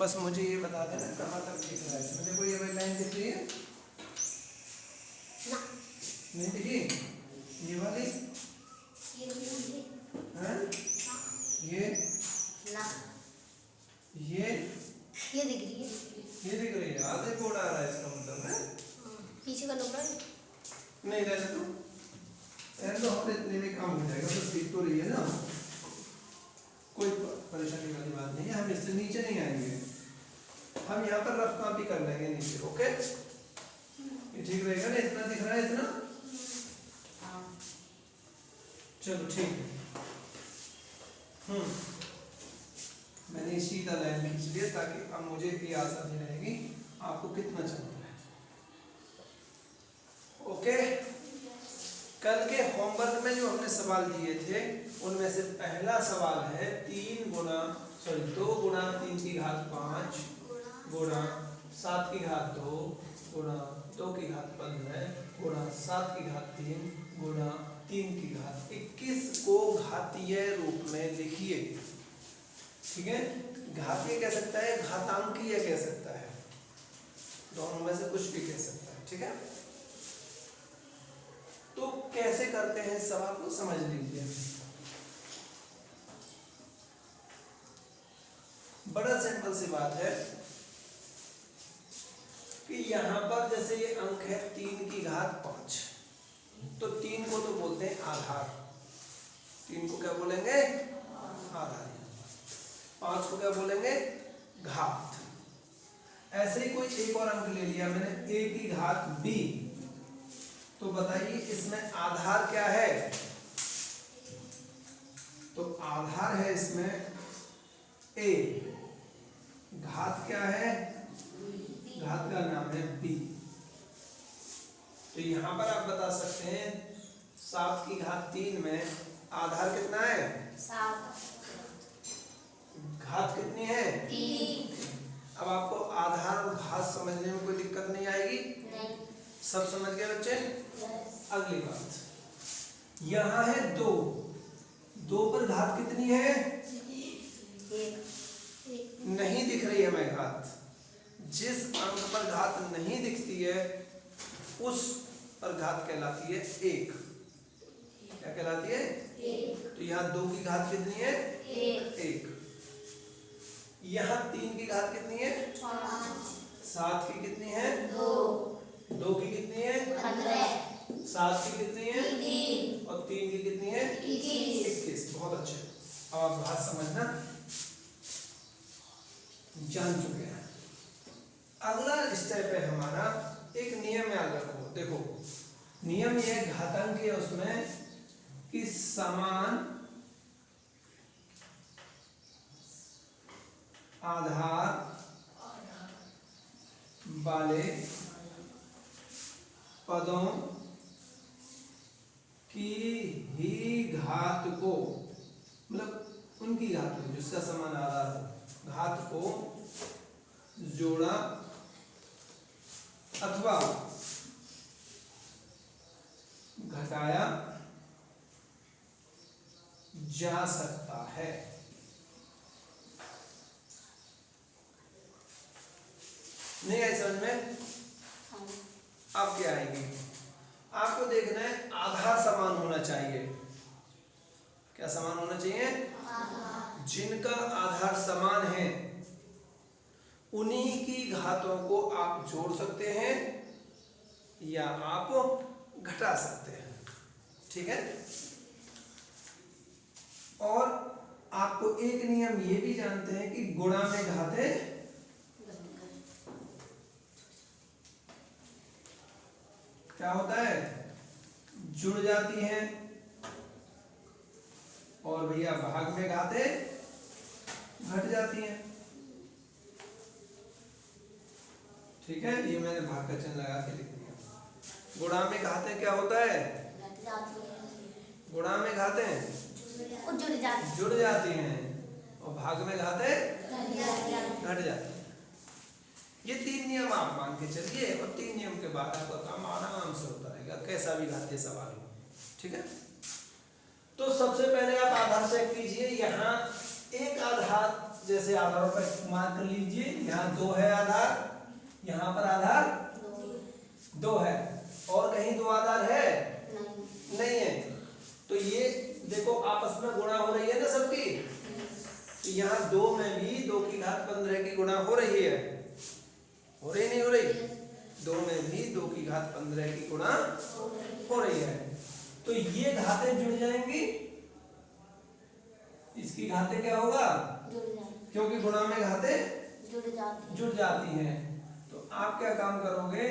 बस मुझे ये बता देना कहाँ तक दिख रहा है। इसमें देखो ये वाली लाइन दिख रही है ना नहीं दिखी? ये वाली ये दिख हैं? ये ना ये दिख रही है ये दिख रही है। आधे कोड आ रहा है इसका मतलब है। पीछे का नंबर नहीं रहने दो, रहने दो, हमारे इतने में काम हो जाएगा। तो सीख तो रही है ना, कोई परेशानी वाली बात नहीं है। हम इससे नीचे नहीं आएंगे, हम यहाँ पर रफ कॉपी कर लेंगे नीचे। ओके, ये ठीक रहेगा ना? इतना दिख रहा है इतना? चलो ठीक है। मैंने सीधा लाइन खींच लिया ताकि अब मुझे ये आसानी रहेगी आपको कितना चलना है। ओके, कल के होमवर्क में जो हमने सवाल दिए थे उनमें से पहला सवाल है 2 गुणा 3 की घात 5 गुणा 7 की घात 2 गुणा 2 की घात 15 गुणा 7 की घात 3 गुणा 3 की घात 21 को घातीय रूप में लिखिए। ठीक है, घातीय कह सकता है, घातांकीय कह सकता है, दोनों में से कुछ भी कह सकता है। ठीक है, तो कैसे करते हैं सवाल को समझ लीजिए। बड़ा सिंपल सी बात है कि यहां पर जैसे ये अंक है 3 की घात 5, तो 3 को तो बोलते हैं आधार। 3 को क्या बोलेंगे? आधार। 5 को क्या बोलेंगे? घात। ऐसे ही कोई एक और अंक ले लिया मैंने, a की घात b, तो बताइए इसमें आधार क्या है? तो आधार है इसमें a, घात क्या है? घात का नाम है b। तो यहां पर आप बता सकते हैं 7 की घात 3 में आधार कितना है? 7, घात कितनी है? 3। अब आपको आधार और घात समझने में कोई दिक्कत नहीं आएगी? नहीं। सब समझ गए बच्चे? अगली बात, यहाँ है 2 पर घात कितनी है? नहीं दिख रही है हमें घात। जिस अंक पर घात नहीं दिखती है उस पर घात कहलाती है 1। क्या कहलाती है? 1। तो यहाँ 2 की घात कितनी है? 1। यहाँ 3 की घात कितनी है? 5। 7 की कितनी है? 2 की कितनी है? 15। 7 की कितनी है? 3। और 3 की कितनी है? 21। बहुत अच्छे, अब आप बात समझना जान चुके हैं। अगला स्टेप है हमारा, एक नियम याद रखो। देखो नियम ये घातांकीय है उसमें कि समान आधार वाले पदों की ही घात को, मतलब उनकी घात को जिसका समान आधार हो, घात को जोड़ा अथवा घटाया जा सकता है। नहीं आई समझ में? अब क्या आएगी? आपको देखना है आधार समान होना चाहिए। क्या समान होना चाहिए? जिनका आधार समान है उन्हीं की घातों को आप जोड़ सकते हैं या आप घटा सकते हैं। ठीक है, और आपको एक नियम ये भी जानते हैं कि गुणा में घातें क्या होता है? जुड़ जाती हैं, और भैया भाग में घातें घट जाती हैं। ठीक है, ये मैंने भाग का चिन्ह लगा के लिख दिया। गुणा में घातें क्या होता है? गुणा में घातें जुड़ जाती हैं और भाग में घातें घट जाती हैं। ये 3 नियम आप मान के चलिए, और 3 नियम के बाद आपका काम आराम से होता रहेगा, कैसा भी घातीय सवाल हो। ठीक है, तो सबसे पहले आप आधार चेक कीजिए। यहाँ एक आधार जैसे आधारों पर मार्क कर लीजिए, यहाँ 2 है आधार, यहाँ पर आधार 2 है, और कहीं 2 आधार है नहीं है। तो ये देखो आपस में गुणा हो रही है ना सबकी, तो यहाँ 2 में भी 2 की घात 15 की गुणा हो रही है, हो रही नहीं हो रही? 2 में भी 2 की घात 15 की गुणा हो रही है। तो ये घातें जुड़ जाएंगी, इसकी घातें क्या होगा, क्योंकि गुणा में घातें जुड़ जाती हैं। तो आप क्या काम करोगे,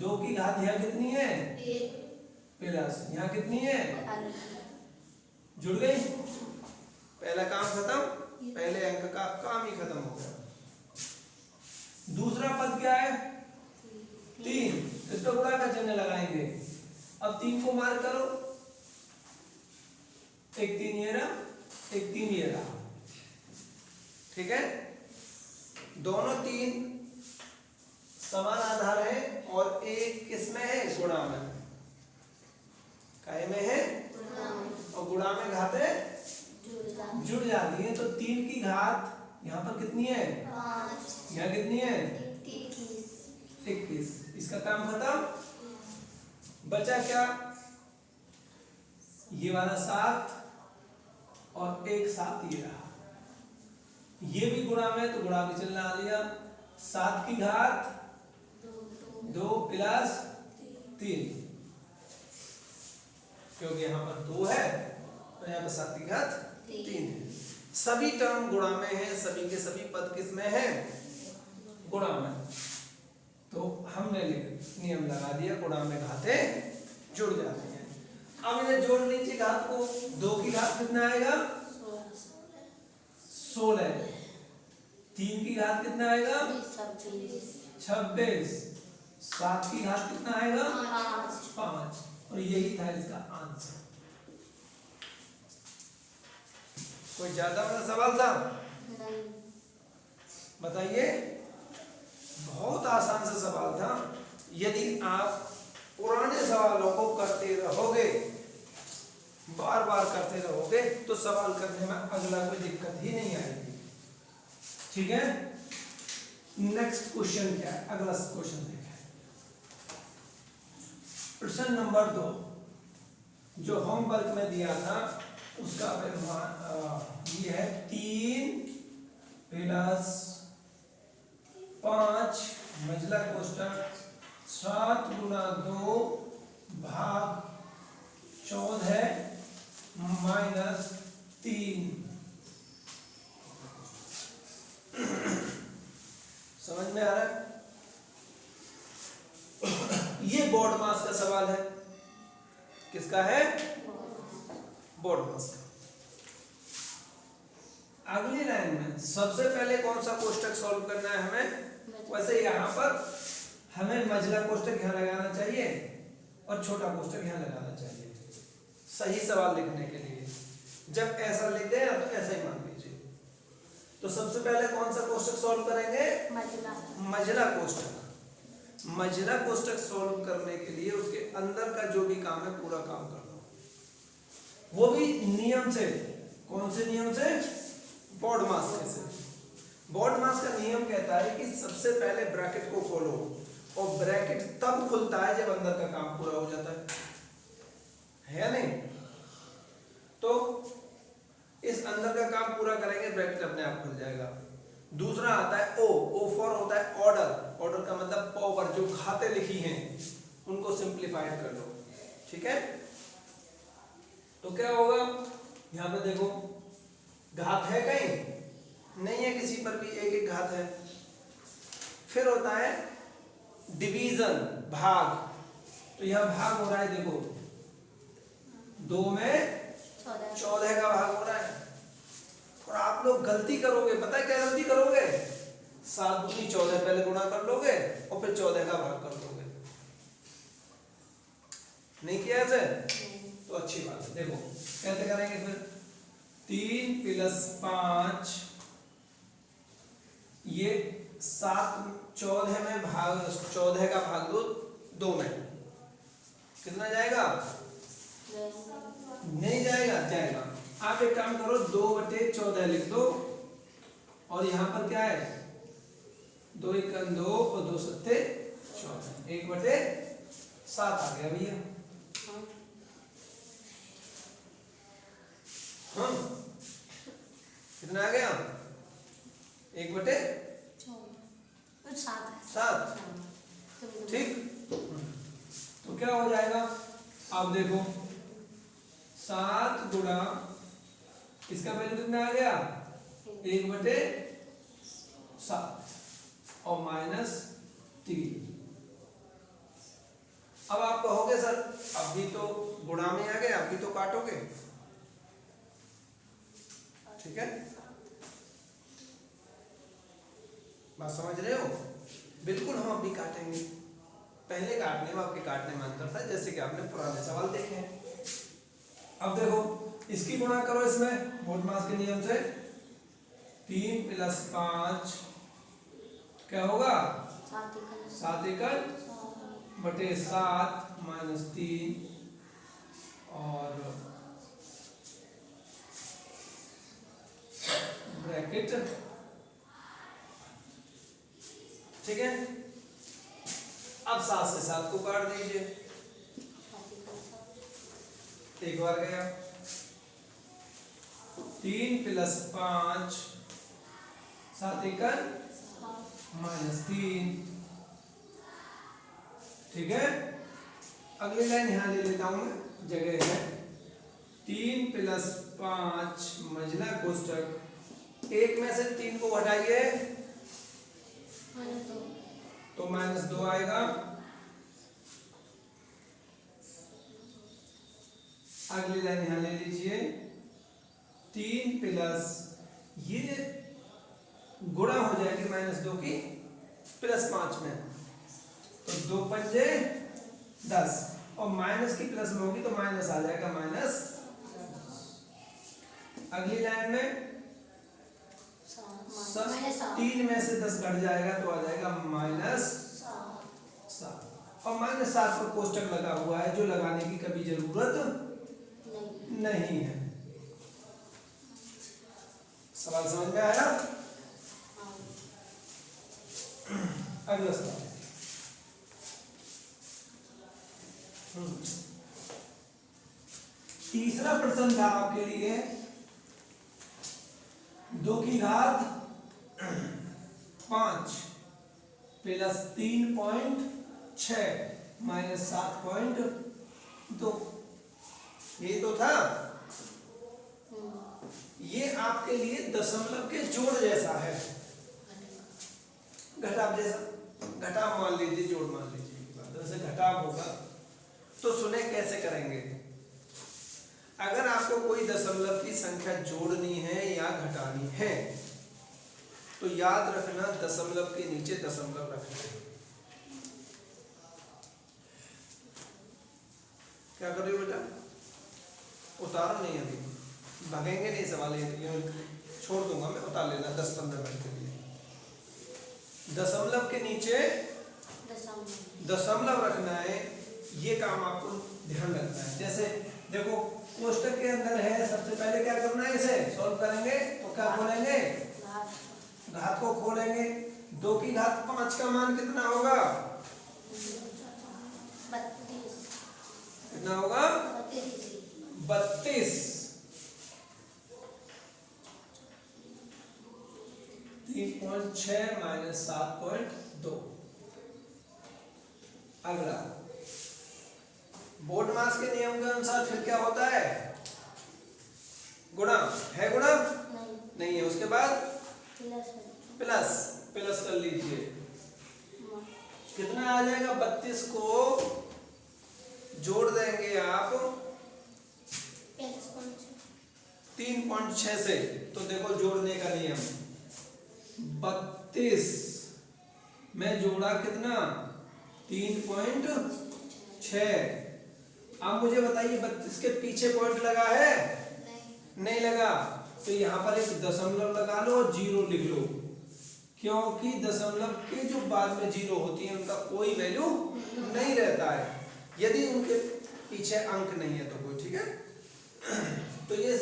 2 की घात यहाँ कितनी है प्लस यहाँ कितनी है, जुड़ गई, पहला काम खत्म, पहले अंक का काम ही खत्म हो गया। दूसरा पद क्या है 3, इस पर गुणा का चिन्ह लगाएंगे। अब 3 को मार्क करो, एक 3 ये रहा, एक 3 ये रहा, ठीक है। दोनों 3 समान आधार है और एक किसमें है, गुणा में, काहे में है, और गुणा में घातें जुड़ जाती है। तो 3 की घात यहाँ पर कितनी है, यहाँ कितनी है 21, इसका काम खत्म। बचा क्या, ये वाला 7 और एक 7 ये रहा, ये भी गुणा में, तो गुणा के चिन्ह आ लिया। 7 की घात 2 प्लस 3, क्योंकि यहाँ पर 2 है तो यहाँ पर 7 की घात 3 है। सभी टर्म गुणा में है, सभी के सभी पद किसमें है, गुणा में। तो हमने नियम लगा दिया, गुणा में घातें जुड़ जाती हैं। अब इन्हें जोड़ लीजिए घात को, 2 की घात कितना आएगा 16, 3 की घात कितना आएगा 26, 7 की घात कितना आएगा 5, और यही था इसका आंसर। कोई ज्यादा बड़ा सवाल था, बताइए, बहुत आसान सा सवाल था। यदि आप पुराने सवालों को करते रहोगे, बार बार करते रहोगे, तो सवाल करने में अगला कोई दिक्कत ही नहीं आएगी, ठीक है। नेक्स्ट क्वेश्चन क्या है, अगला क्वेश्चन देखें, प्रश्न नंबर 2 जो होमवर्क में दिया था उसका ये है 3 प्लस 5 मंझला कोष्टक 7 गुना 2 भाग 14 माइनस 3। समझ में आ रहा है? ये बोर्ड मास का सवाल है, किसका है, बोर्ड मास का। अगली लाइन में सबसे पहले कौन सा कोष्टक सॉल्व करना है हमें, वैसे यहाँ पर हमें मझला कोष्टक यहाँ लगाना चाहिए और छोटा कोष्टक यहाँ लगाना चाहिए सही सवाल लिखने के लिए। जब ऐसा लिख दें तो ऐसा ही मान लीजिए। तो सबसे पहले कौन सा कोष्टक सॉल्व करेंगे, मझला कोष्टक। मझला कोष्टक सॉल्व करने के लिए उसके अंदर का जो भी काम है पूरा काम कर दो, वो भी नियम से। कौन से नियम से, बोर्ड मास से। बोर्ड मास का नियम कहता है कि सबसे पहले ब्रैकेट को खोलो, और ब्रैकेट तब खुलता है जब अंदर का काम पूरा हो जाता है या नहीं। तो इस अंदर का काम पूरा करेंगे, ब्रैकेट अपने आप खुल जाएगा। दूसरा आता है ओ फॉर होता है ऑर्डर। ऑर्डर का मतलब पावर, जो घातें लिखी हैं उनको सिंप्लीफाइड कर लो, ठीक है। तो क्या होगा, यहां पे देखो घात है कहीं नहीं है, किसी पर भी एक एक घात है। फिर होता है डिवीजन, भाग। तो यह भाग हो रहा है, देखो 2 में 14 का भाग हो रहा है। और आप लोग गलती करोगे, पता है क्या गलती करोगे, 7 दूनी 14 पहले गुणा कर लोगे और फिर 14 का भाग कर दोगे। नहीं किया ऐसे तो अच्छी बात है। देखो कैसे करेंगे, फिर 3 प्लस 5, ये 7 14 में भाग 14 का भाग दो 2 में, कितना जाएगा, नहीं जाएगा, जाएगा। आप एक काम करो, 2/14 लिख दो और यहाँ पर क्या है, 2 एकम 2 और 2 सत्ते 14, 1/7 आ गया भैया। हाँ कितना आ गया, 1/7। ठीक, तो क्या हो जाएगा, आप देखो 7 गुणा इसका वैल्यू कितना आ गया, 1/7 और -3। अब आप कहोगे सर अभी तो गुणा में आ गए, अभी तो काटोगे, ठीक है, बात समझ रहे हो? बिल्कुल हम अभी काटेंगे, पहले काटने में आपके काटने में अंतर था, जैसे कि आपने पुराने सवाल देखे हैं। अब देखो इसकी गुणा करो इसमें बोडमास के नियम से, 3 + 5 क्या होगा, 7 एकड़ बटे 7 -3 और ब्रैकेट, ठीक है। अब 7 से 7 को काट दीजिए, एक बार गया, 3 + 5 7 एकड़ -3, ठीक है। अगली लाइन यहाँ ले लेता हूं मैं, जगह है, 3 + 5 मंझला कोष्टक, एक में से 3 को हटाइए तो -2 आएगा। अगली लाइन यहां ले लीजिए, 3 प्लस ये गुणा हो जाएगी -2 की +5 में, तो 2 पंजे 10 और माइनस की प्लस में होगी तो माइनस आ जाएगा -। अगली लाइन में 3 में से 10 घट जाएगा तो आ जाएगा -7 और -7 पर कोष्टक लगा हुआ है जो लगाने की कभी जरूरत नहीं है। सवाल समझ में आया? अगला सवाल, तीसरा प्रश्न था आपके लिए, 2 की घात 5 प्लस 3.6 माइनस 7.2, ये तो था। ये आपके लिए दशमलव के जोड़ जैसा है, घटाव जैसा, घटाव मान लीजिए, जोड़ मान लीजिए, जैसे घटाव होगा तो सुने कैसे करेंगे। अगर आपको कोई दशमलव की संख्या जोड़नी है या घटानी है तो याद रखना दशमलव के नीचे दशमलव रखना है। क्या कर रहे हो बेटा, उतारो नहीं, अभी भागेंगे नहीं सवाल, ये छोड़ दूंगा मैं, उतार लेना 10-15 मिनट के लिए। दशमलव के नीचे दशमलव रखना है, ये काम आपको ध्यान रखना है। जैसे देखो कोष्टक के अंदर है, सबसे पहले क्या करना है, इसे सॉल्व करेंगे तो क्या खोलेंगे, घात को खोलेंगे। 2 की घात 5 का मान कितना होगा, 32, कितना होगा, 32। 3.6 माइनस 7.2। अगला बोडमास के नियम के अनुसार फिर क्या होता है, गुणा है, गुणा नहीं है, उसके बाद प्लस कर लीजिए, कितना आ जाएगा, 32 को जोड़ देंगे आप 3.6 से, तो देखो जोड़ने का नियम, 32 में जोड़ा कितना, 3.6। अब मुझे बताइए 32 के पीछे पॉइंट लगा है, नहीं लगा, तो यहाँ पर एक दशमलव लगा लो और 0 लिख लो, क्योंकि दशमलव के जो बाद में 0 होती है उनका कोई वैल्यू नहीं रहता है, यदि उनके पीछे अंक नहीं है तो कोई, ठीक है। तो ये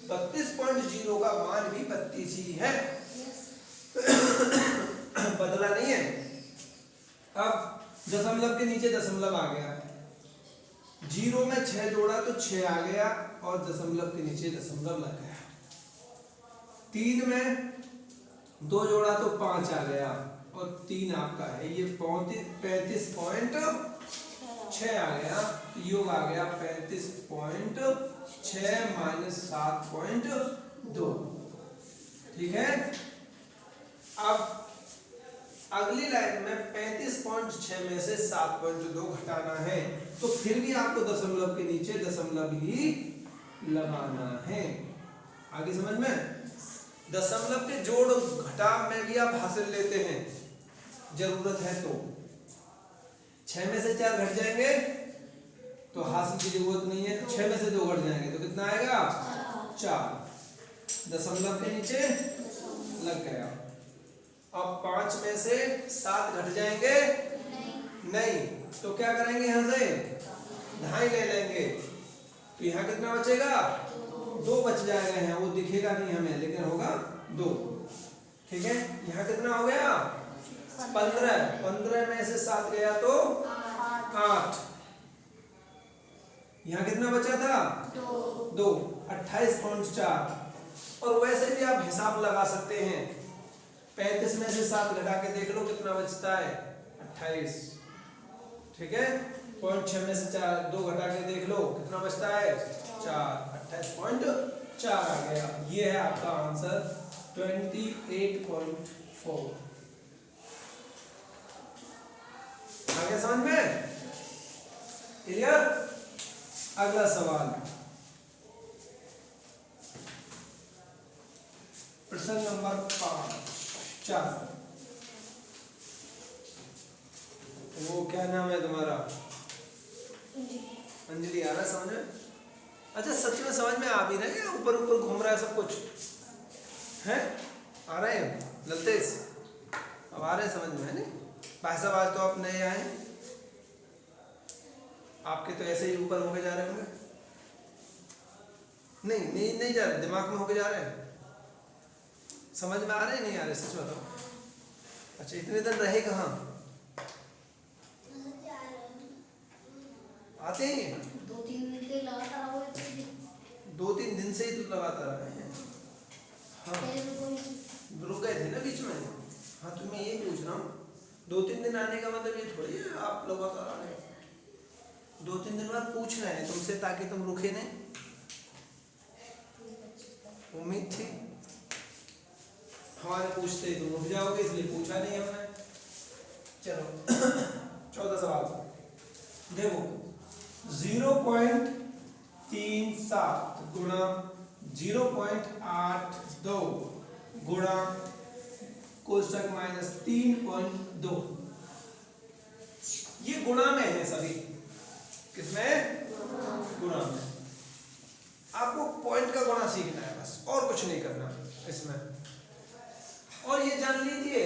32.0 का मान भी 32 ही है, बदला नहीं है। अब दशमलव के नीचे दशमलव आ गया, 0 में 6 जोड़ा तो 6 आ गया और दशमलव के नीचे दशमलव लग गया। 3 में 2 जोड़ा तो 5 आ गया और 3 आपका है, ये 35.6 आ गया, योग आ गया 35.6 माइनस 7.2। ठीक है। अब अगली लाइन में 35.6 में से 7.2 घटाना है, तो फिर भी आपको दशमलव के नीचे दशमलव ही लगाना है। आगे समझ में? दशमलव के जोड़ घटाव में भी आप हासिल लेते हैं, जरूरत है तो। 6 में से 4 घट जाएंगे तो हासिल की जरूरत नहीं है, 6 में से 2 घट जाएंगे तो कितना आएगा? 4। दशमलव के नीचे लग गया। अब 5 में से 7 घट जाएंगे? नहीं। तो क्या करेंगे? यहाँ से ढाई ले लेंगे, तो यहाँ कितना बचेगा? 2 बच जाएगा। यहाँ वो दिखेगा नहीं हमें, लेकिन होगा 2। ठीक है। यहाँ कितना हो गया? 15। 15 में से 7 गया तो 8। यहाँ कितना बचा था? 2। 28.4। और वैसे भी आप हिसाब लगा सकते हैं, 35 में से 7 घटा के देख लो कितना बचता है? 28। ठीक है। 0.6 में से 2 घटा के देख लो कितना बचता है? 4। 28.4 आ गया। ये है आपका आंसर 28.4। आगे समझ में? क्लियर? अगला सवाल, प्रश्न नंबर 4। वो क्या नाम है तुम्हारा? अंजलि। आ रहा है समझ में? अच्छा, सच में समझ में आ भी रहे हैं? ऊपर ऊपर घूम रहा है सब कुछ है? आ रहे हैं ललतेश? अब आ रहे हैं समझ में, है नहीं? भाई साहब आज तो आप नए आए हैं, आपके तो ऐसे ही ऊपर होके जा रहे होंगे। नहीं जा रहे, दिमाग में होके जा रहे हैं। समझ में आ रहे हैं नहीं आ रहे? सच बताओ। अच्छा, इतने दिन रहे कहाँ? आते हैं 2-3 दिन के लगातार हुए थे। 2-3 दिन से ही तो लगातार रहे हैं। हाँ, रुक गए थे ना बीच में। हाँ, तो मैं ये पूछ रहा हूँ, 2-3 दिन आने का मतलब ये थोड़ी है आप लगातार आ रहे हैं। 2-3 दिन बाद पूछ रहे हैं तुमसे ताकि तुम रुके नहीं। उम्मीद थी हमारे पूछते ही तुम रुक जाओगे, इसलिए पूछा नहीं हमने। चलो 14 सवाल देखो। 0.37 गुणा 0.82 गुणा कोष्टक माइनस 3.2। ये गुणा में है सभी। किसमें? गुणा में। आपको पॉइंट का गुणा सीखना है बस, और कुछ नहीं करना इसमें। और ये जान लीजिए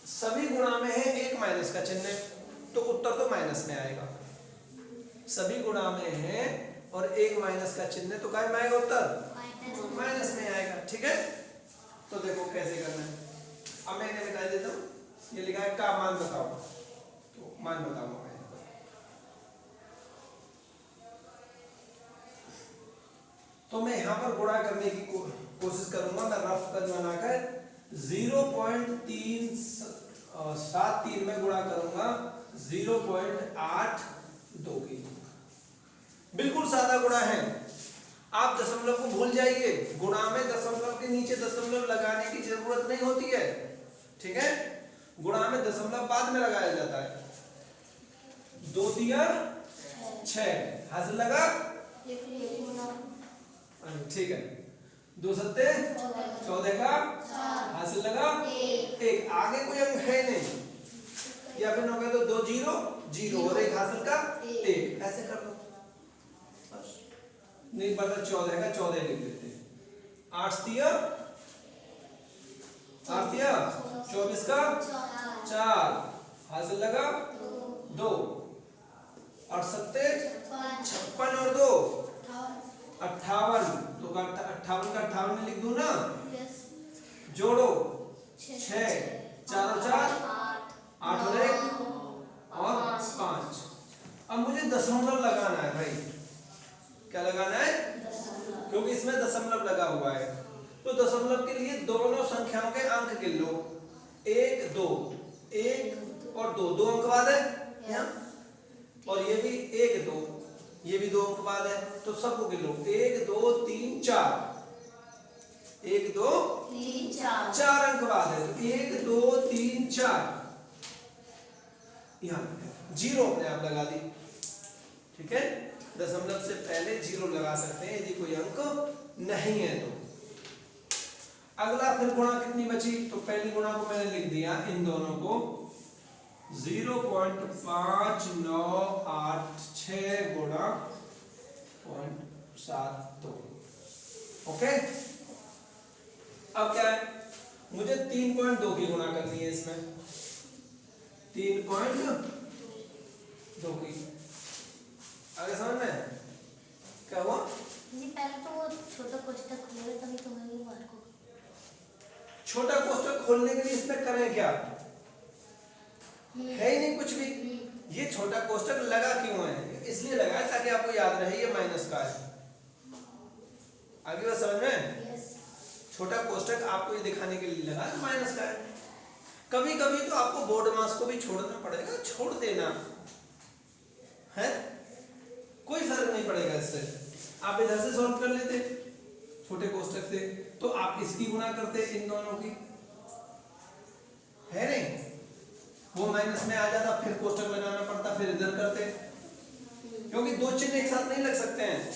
सभी गुणा में है, एक माइनस का चिन्ह है, तो उत्तर तो माइनस में आएगा। सभी गुणा में है और एक माइनस का चिन्ह है, तो क्या में आएगा उत्तर? माइनस में आएगा। ठीक है। तो देखो कैसे करना है। अब मैं इन्हें मिटा देता हूँ। ये लिखा है का मान बताओ, तो मान बताऊंगा मैं। तो मैं यहाँ पर गुणा करने की कोशिश करूंगा। मैं रफ कर बनाकर 0.373 में गुणा करूंगा 0.82 की। बिल्कुल सादा गुणा है, आप दशमलव को भूल जाइए। गुणा में दशमलव के नीचे दशमलव लगाने की जरूरत नहीं होती है। ठीक है। गुणा में दशमलव बाद में लगाया जाता है। 2 दिया 6 हासिल लगा। ठीक है। 2 सत्ते 14 का हासिल लगा 1। आगे कोई अंक है नहीं, या फिर हो गया तो 2 0 0 और 1 हासिल का 1। ऐसे कर लो। नहीं पता 14 का 14 लिख देते हैं। 8 दिया 24 का 4 हासिल लगा 2। 8 सत्ते 56 और 2 58। तो 58 जोड़ो 6 4 और 4 8 और 1 और 5। अब मुझे दशमलव लगाना है भाई। क्या लगाना है? क्योंकि इसमें दशमलव लगा हुआ है। तो दशमलव के लिए दोनों संख्याओं के अंक गिन लो। 1 2 1 और 2 2 अंक बाद है यहाँ, और ये भी 1 2 ये भी 2 अंक बाद है। तो सबको गिन लो 1 2 3 4 1 2 3 4 4 अंक बाद है। तो 1 2 3 4 यहाँ जीरो अपने आप लगा दी। ठीक है, दशमलव से पहले जीरो लगा सकते हैं यदि कोई अंक नहीं है तो। अगला फिर गुणा कितनी बची? तो पहली गुणा को मैंने लिख दिया इन दोनों को 0.5986 गुणा 0.72। ओके, अब क्या है, मुझे 3.2 की गुणा करनी है इसमें। 3.2 की आगे समझ में क्या हुआ? जी पहले तो वो छोटा कोष्ठक खोलेगा तभी तो होगी बात को। छोटा कोष्ठक खोलने के लिए इसमें करें क्या? है ही नहीं कुछ भी। ये छोटा कोष्ठक लगा क्यों है? इसलिए लगा है ताकि आपको याद रहे ये माइनस का है। आगे बात समझ में? छोटा कोष्ठक आपको ये दिखाने के लिए लगा माइनस का है। कभी कभी तो आपको बोर्ड मास को भी छोड़ना पड़ेगा, छोड़ देना है, कोई फर्क नहीं पड़ेगा इससे। आप इधर से सॉल्व कर लेते छोटे कोष्ठक से, तो आप इसकी गुणा करते इन दोनों की, है नहीं? वो माइनस में आ जाता, फिर कोष्ठक लगाना पड़ता, फिर इधर करते, क्योंकि दो चिन्ह एक साथ नहीं लग सकते हैं।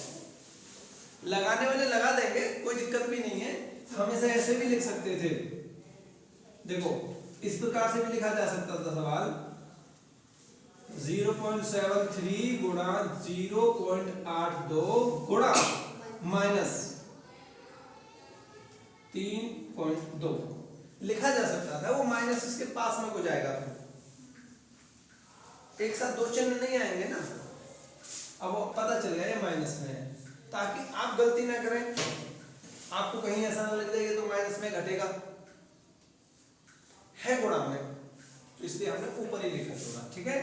लगाने वाले लगा देंगे, कोई दिक्कत भी नहीं है। हम इसे ऐसे भी लिख सकते थे, देखो इस प्रकार से भी लिखा जा सकता था सवाल 0.73 गुणा 0.82 गुणा माइनस 3.2 लिखा जा सकता था। वो माइनस इसके पास में हो जाएगा, एक साथ दो चिन्ह नहीं आएंगे ना। अब वो पता चल गया ये माइनस में है, ताकि आप गलती ना करें, आपको कहीं ऐसा ना लग जाएगा तो माइनस में घटेगा, है गुणा में, तो इसलिए हमने ऊपर ही लिखा थोड़ा। ठीक है,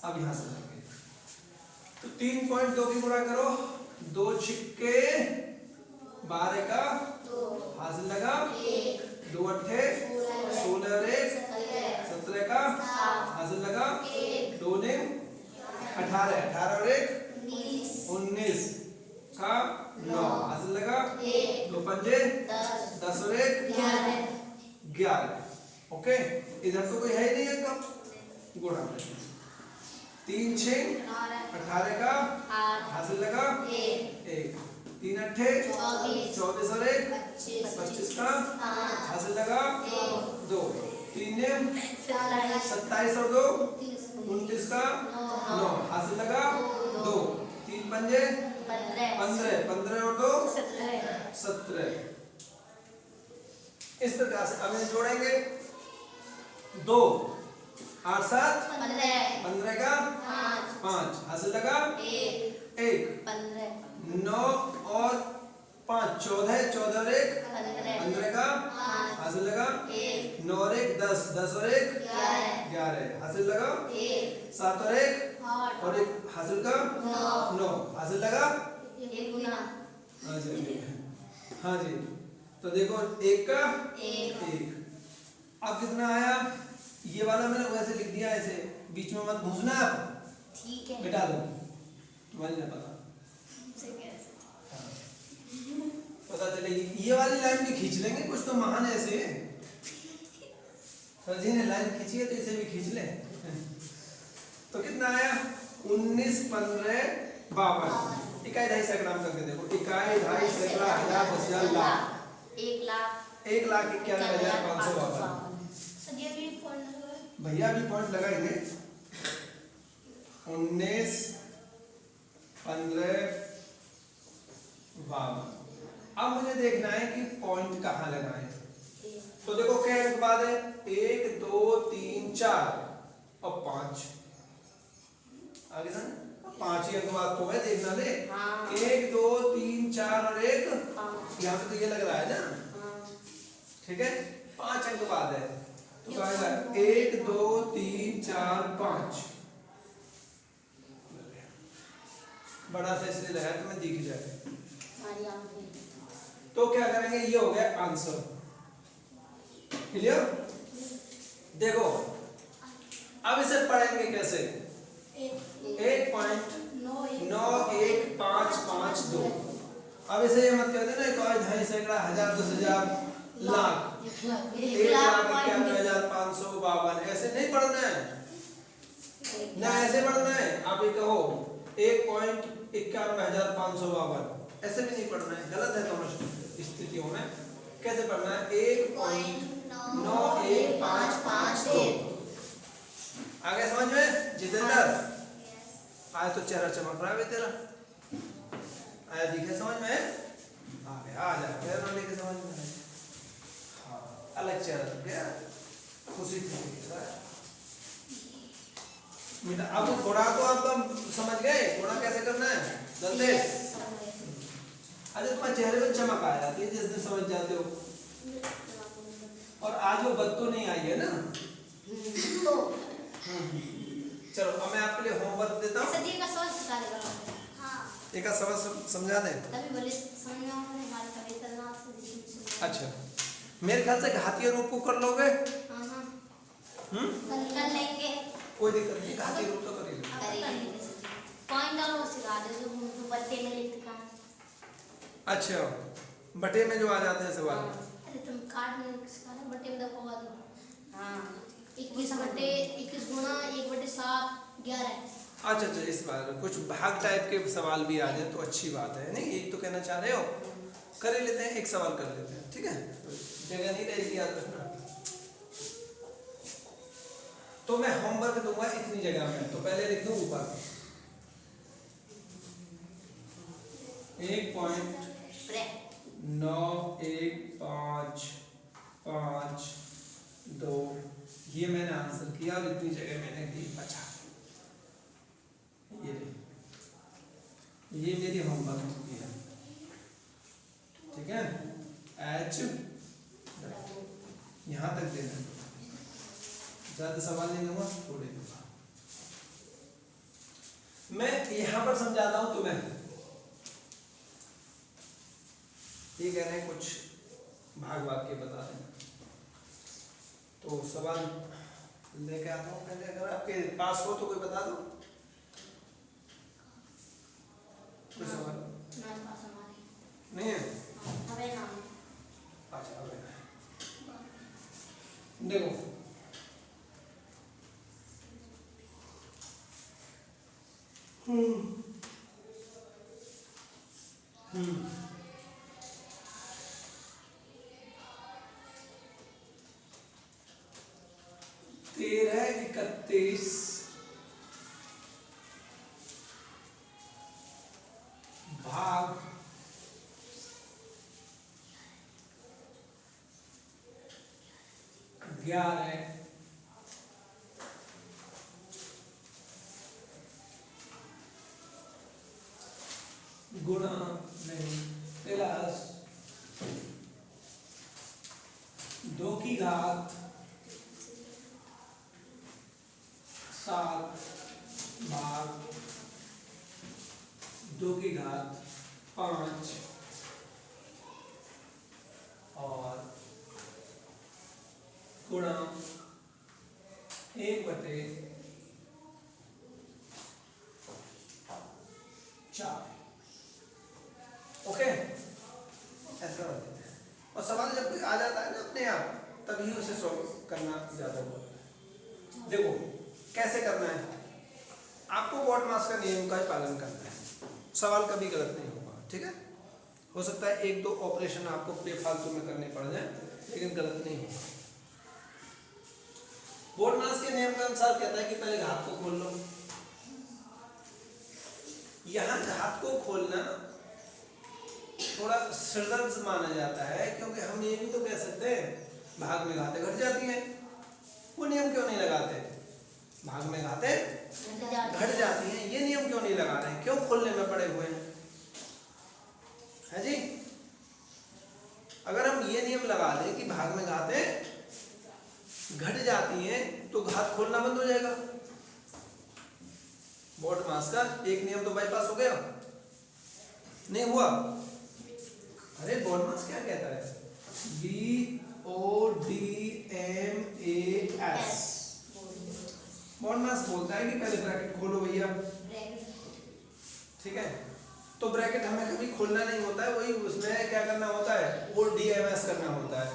अब यहां से लगे तो 3.2 की गुणा करो, 2 छिक्के 12 का हासिल लगा, 2 अट्ठे 16 और 1 17 का हासिल लगा, 2 ने 18 18 और 1 19 का 9 हासिल लगा, 2 पंजे 10 और 1 11। ओके, इधर तो कोई है ही नहीं है तो गुणा 3 6 18 का हासिल लगा 1, 3 अट्ठे 24 और 1 25 का हासिल लगा 2, 3 ने 27 और 2 29 का 9 हासिल लगा 2, 3 पंजे 15 15 और 2 17। इस प्रकार से अब इन्हें जोड़ेंगे 2 8 7 15 का 5 हासिल लगा 1 9 और 5 14 14 और 1 15 का हासिल लगा 9 और 1 10 10 और 1 11 हासिल लगा 7 और 1 और 1 हासिल का 9 हासिल लगा। हाँ जी, तो देखो 1 का 1। अब कितना आया? ये वाला मैंने वैसे लिख दिया, ऐसे बीच में मत घुसना आप, ठीक है, मिटा दो, तुम्हारी ना पता पता चलेगी। ये वाली लाइन भी खींच लेंगे, कुछ तो महान ऐसे सर जी ने लाइन खींची है तो इसे भी खींच ले। तो कितना आया? 19 15 52। इकाई ढाई सैकड़ा करके देखो, इकाई ढाई सैकड़ा 1000 10,000 लाख 1,91,552। भैया भी पॉइंट लगाएंगे। 19 15 52। अब मुझे देखना है कि पॉइंट कहाँ लगाएं। तो देखो क्या अंक बाद है? 1 2 3 4 और 5 आगे सर 5 ही अंक बाद तो है, देखना दे। 1 2 3 4 और 1 यहाँ पे तो ये लग रहा है ना, ठीक है, 5 अंक बाद है तो क्या आएगा 1 2 3 4 5। बड़ा सा इसलिए लगाया तो मैं दिख जाए। हमारी आंखें। तो क्या करेंगे, ये हो गया आंसर। क्लियर? देखो अब इसे पढ़ेंगे कैसे। 1.915552। अब इसे ये मत कहते ना 1 सैकड़ा 1000 10,000 लाख 1,91,552। ऐसे नहीं पढ़ना है ना, ऐसे पढ़ना है। आप ये कहो 1,91,552। ऐसे भी नहीं पढ़ना है, गलत है दोनों स्थितियों में। कैसे पढ़ना है, 1.91,552। आगे समझ में जितेंद्र? आज तो चेहरा चमक रहा है तेरा, आया दिखे समझ में? आ गया, आ जा चेहरा लेके समझ में। हाँ अलग चेहरा लग गया, खुशी थी बेटा। अब घोड़ा तो आप समझ गए, घोड़ा कैसे करना है जल्दी। अरे तुम्हारे चेहरे पर चमक आ जाती है जिस दिन समझ जाते हो। और आज वो बत्तू नहीं आई है ना। चलो अब मैं आपके लिए होमवर्क देता हूँ। सदी का सवाल सिखा देगा। हाँ। एक का सवाल समझा दें। तभी बोले समझ में हमारे कभी तरह से। अच्छा मेरे ख्याल से घातीय रूप को कर लोगे। हाँ हाँ। कर लेंगे। कोई दिक्कत नहीं, घातीय रूप तो कर ही लोगे। पॉइंट डालो सिखा दे जो बट्टे में लिखता है। अच्छा बटे में जो आ जाते हैं सवाल। अरे तुम कार्ड में सिखा रहे बट्टे में तो पवा दो। हाँ 21 बटे 21 गुना 1/7 11। अच्छा अच्छा इस बार कुछ भाग टाइप के सवाल भी आ जाए तो अच्छी बात है। नहीं यही तो कहना चाह रहे हो, कर ही लेते हैं, एक सवाल कर लेते हैं ठीक है। जगह नहीं रहेगी याद रखना। तो मैं होमवर्क दूंगा इतनी जगह में, तो पहले लिख दूं ऊपर 1.915552। ये मैंने आंसर किया और इतनी जगह मैंने दी बचा। ये मेरी होमवर्क की है ठीक है। एच यहाँ तक देना, ज्यादा सवाल नहीं दूंगा, थोड़े दूंगा। मैं यहाँ पर समझाता हूँ तुम्हें। ये कह रहे हैं कुछ भाग वाक्य बता दें, तो सवाल लेके आता हूँ पहले। अगर आपके पास हो तो कोई बता दो कोई सवाल। नहीं है? अच्छा देखो तेरह 31 भाग 11 गुणा नहीं प्लस 2 की घात 7 भाग 2 की घात 5 और गुणा 1/4। ओके ऐसा हो जाता है। और सवाल जब कोई आ जाता है ना अपने आप, तभी उसे सॉल्व करना ज्यादा होता है। देखो कैसे करना है, आपको बोर्ड मास का नियम का ही पालन करना है, सवाल कभी गलत नहीं होगा ठीक है। हो सकता है 1-2 ऑपरेशन आपको बेफालतू में करने पड़ जाए, लेकिन गलत नहीं होगा। बोर्ड मास के नियम के अनुसार कहता है कि पहले घात को खोल लो। यहाँ घात को खोलना थोड़ा सृजन माना जाता है, क्योंकि हम ये भी तो कह सकते हैं भाग में घातें घट जाती हैं। वो नियम क्यों नहीं लगाते, भाग में घातें घट जाती हैं, ये नियम क्यों नहीं लगा रहे हैं, क्यों खोलने में पड़े हुए हैं, है जी। अगर हम ये नियम लगा दें कि भाग में घात खोलना बंद हो जाएगा। बोर्ड मास का एक नियम तो बाईपास हो गया, नहीं हुआ? अरे बोर्ड मास क्या कहता है? BODMAS बोर्ड मास बोलता है कि पहले ब्रैकेट खोलो भैया, ठीक है? तो ब्रैकेट हमें कभी खोलना नहीं होता है, वही उसमें क्या करना होता है? ODMS करना होता है।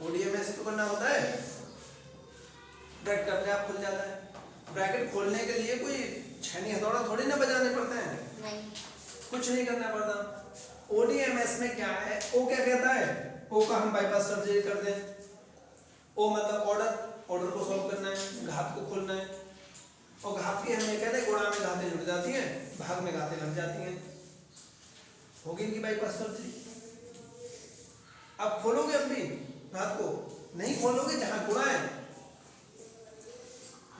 ODMS तो करना होता है, ब्रैकेट अपने आप खुल जाता है। ब्रैकेट खोलने के लिए कोई छेनी हथौड़ा थोड़ी ना बजाने पड़ते हैं, नहीं, कुछ नहीं करना पड़ता। ODMS में क्या है? ओ क्या कहता है? ओ का हम बाईपास सर्जरी कर दें। ओ मतलब ऑर्डर को सॉल्व करना है, घात को खोलना है। और घात की हम ये कहते हैं गुणा में घातें जुड़ जाती हैं, भाग में घातें लग जाती हैं, होगी इनकी बाईपास सर्जरी। अब खोलोगे अपनी घात को? नहीं खोलोगे, जहां गुणा है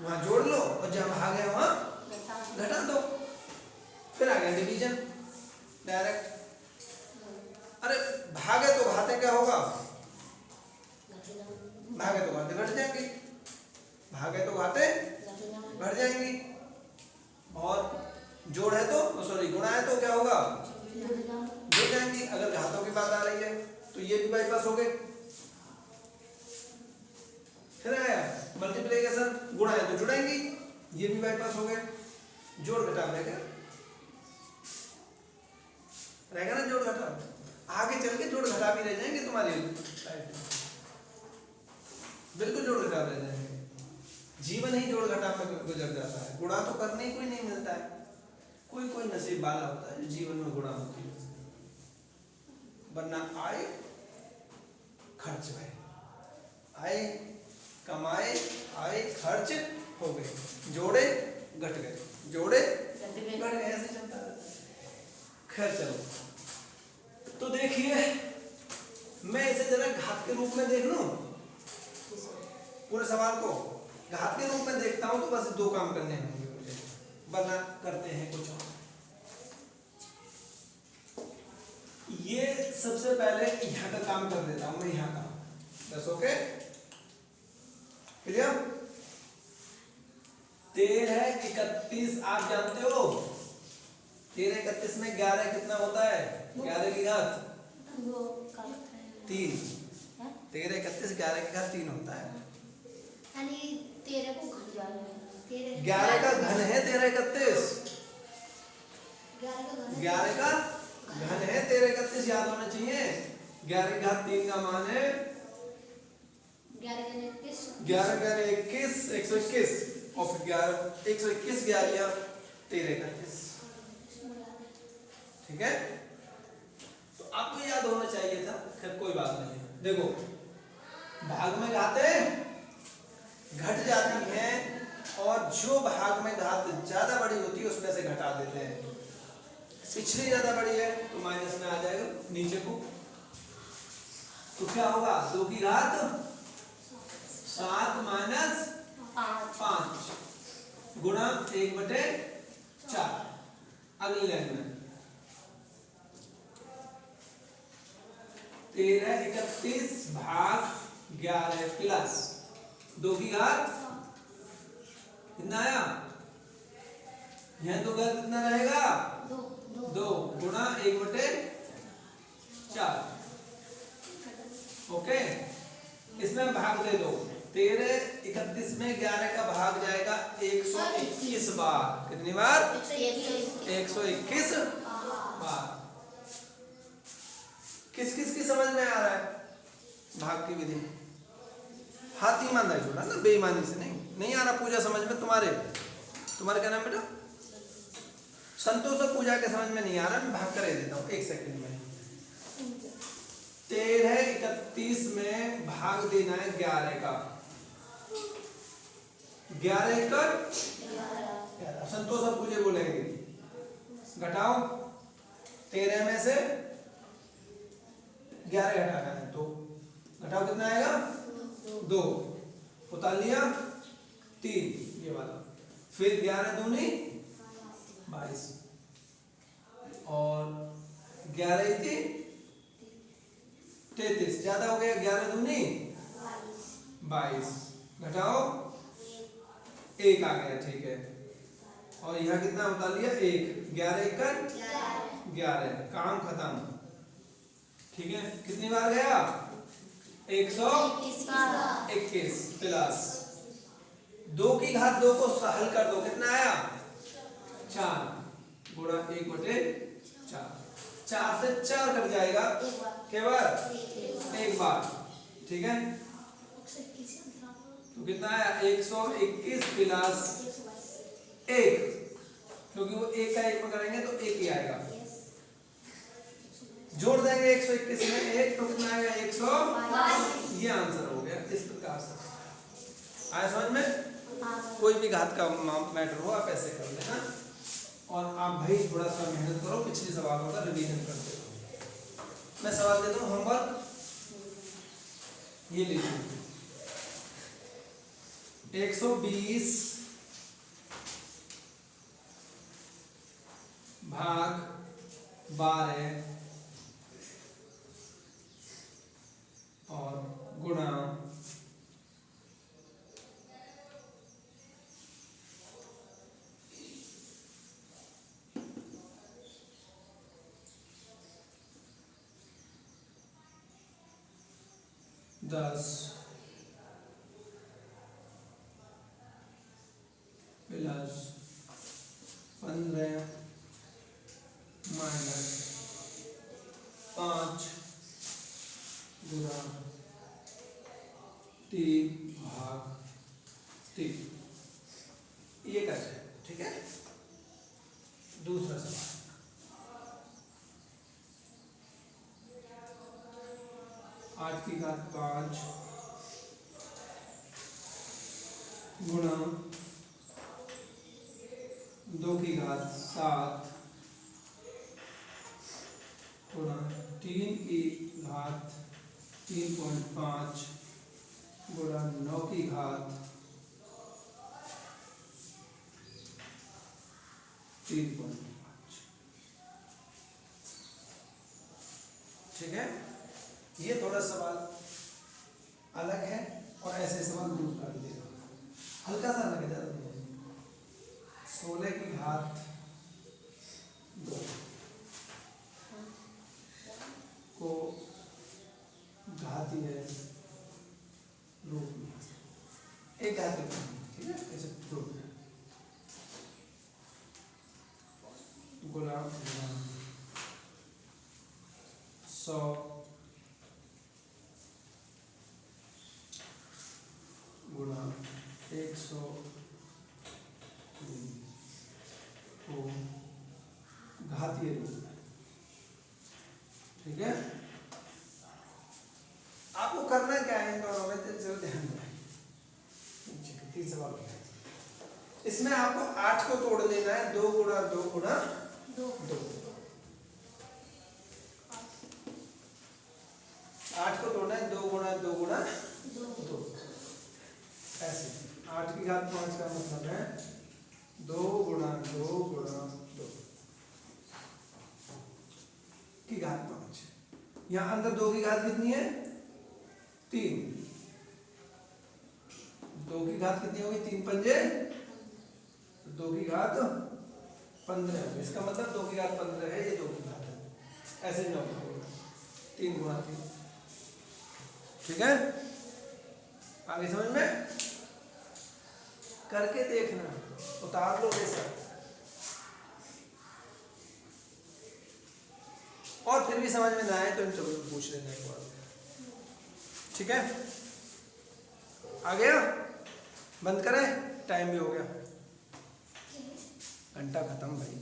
वहां जोड़ लो और जहां भाग है वहां घटा दो, फिर आ गया डिवीजन डायरेक्ट। अरे भागे तो घाते क्या होगा? भागे तो घाते घट जाएंगे, भागे तो घाते घट जाएंगी। और जोड़ है तो सॉरी गुणा है तो क्या होगा? जुड़ जाएंगी। अगर घातों की बात आ रही है तो ये भी बाईपास हो गए। फिर आया मल्टीप्लिकेशन, गुणा है तो जुड़ेंगी, ये भी बाईपास हो गए। जोड़ घटाव रहेगा ना, जोड़ घटाव। आगे चल के जोड़ घटाव ही रह जाएंगे तुम्हारे बिल्कुल जोड़ घटाव रह जाएंगे। जीवन ही जोड़ घटाव में गुजर जाता है, गुणा तो करने ही कोई नहीं मिलता है। कोई कोई नसीब वाला होता है जो जीवन में गुणा होती है, वरना आय खर्च गए, आय कमाए आय खर्च हो गए, जोड़े घट गए, जोड़े घट गए, ऐसे चलता रहता है। खैर चलो, तो देखिए मैं इसे जरा घात के रूप में देख लूं, पूरे सवाल को घात के रूप में देखता हूं, तो बस दो काम करने होंगे मुझे, वरना करते हैं कुछ और। ये सबसे पहले यहाँ का काम कर देता हूं मैं, यहाँ का बस। Okay clear? 13 31 आप जानते हो 13 31 में 11 कितना होता है? 11 की घात 3। 13 31 11 की घात 3 होता है, यानी 13 को घट जाना है। 11 का घन है 13 31, 11 का 11 का घन है 13 31, याद होना चाहिए। 11 की घात 3 का मान है 11 11 21 121 और फिर 121 11 13 31, ठीक है? तो आपको याद होना चाहिए था, खैर कोई बात नहीं। देखो भाग में घातें घट जाती हैं और जो भाग में घात ज्यादा बड़ी होती है उसमें से घटा देते हैं। पिछली ज्यादा बड़ी है तो माइनस में आ जाएगा नीचे को, तो क्या होगा? 2 की घात 7 माइनस 5 गुणा 1/4। अगली लाइन में 13 31 भाग 11 प्लस 2 की घात कितना आया? यह 2 का कितना रहेगा? 2 गुणा 1/4। ओके, इसमें भाग दे दो। 13 31 में 11 का भाग जाएगा 121 बार। कितनी बार? 121 बार। किस किस की समझ में आ रहा है भाग की विधि? हाथ ईमानदारी जोड़ा ना, बेईमानी से नहीं आ रहा पूजा समझ में? तुम्हारे क्या नाम बेटा? संतोष और पूजा के समझ में नहीं आ रहा, मैं भाग कर देता हूँ 1 सेकंड में। 13 31 में भाग देना है 11 का, 11 एकड़ 11। संतोष और पूजे बोलेंगे घटाओ, 13 में से 11 घटाना है तो घटाओ कितना आएगा? 2 उतार लिया 3 ये वाला, फिर 11 दूनी 22 और 11 33, ज्यादा हो गया 11 दूनी 22 घटाओ 1 आ गया, ठीक है। और यहाँ कितना बता लिया 1, 11 1 11, काम खत्म। ठीक है, कितनी बार गया 121 प्लस 2 की घात 2 को हल कर दो, कितना आया 4 गुणा 1/4, 4 से 4 कट जाएगा केवल एक बार, ठीक है। तो कितना आया 121 प्लस 1, क्योंकि वो 1 का 1 में करेंगे तो 1 ही आएगा, जोड़ देंगे 121 में 1 तो कितना आएगा 122। ये आंसर हो गया। इस प्रकार से आया समझ में। कोई भी घात का मैटर हो आप ऐसे कर लेना, और आप भाई थोड़ा सा मेहनत करो, पिछले सवालों का रिवीजन करते रहो। मैं सवाल देता हूँ होमवर्क, ये लिखिए 120 भाग 12 और गुणा 10 प्लस 15 माइनस 5 गुणा 3 भाग 3, ये कर जाए, ठीक है। दूसरा सवाल 8 की घात 5 गुणा 2 की घात 7 गुणा 3 की घात 3.5 गुणा 9 की घात 3.5, ठीक है। ये थोड़ा सवाल अलग है, और ऐसे सवाल दूसरा भी देगा, हल्का सा अलग है। 16 की घात 2 को घातीय रूप में, एक घातीय रूप में, ठीक है, ऐसे रूप में गुणा 100 गुणा 100 को घातीय रूप में, ठीक है। आपको करना क्या है इन दोनों में, जरूर ध्यान दें। तीसरा सवाल इसमें आपको 8 को तोड़ लेना है, 2 गुणा 2 गुणा 2, 8 को तोड़ना है 2 गुणा 2 गुणा 2, ऐसे 8 की घात 5 का मतलब है 2 गुणा 2 गुणा 2 की घात 5। यहाँ अंदर 2 की घात कितनी है 3, 2 की घात कितनी होगी 3 पंजे 2 की घात 15, इसका मतलब 2 की घात 15 है, ये 2 की घात है, ऐसे 9 3 गुणा 3, ठीक है। आगे समझ में करके देखना, उतार लो जैसा, और फिर भी समझ में ना आए तो इनसे पूछ लेना एक बार, ठीक है। आ गया, बंद करें, टाइम भी हो गया, घंटा खत्म भाई।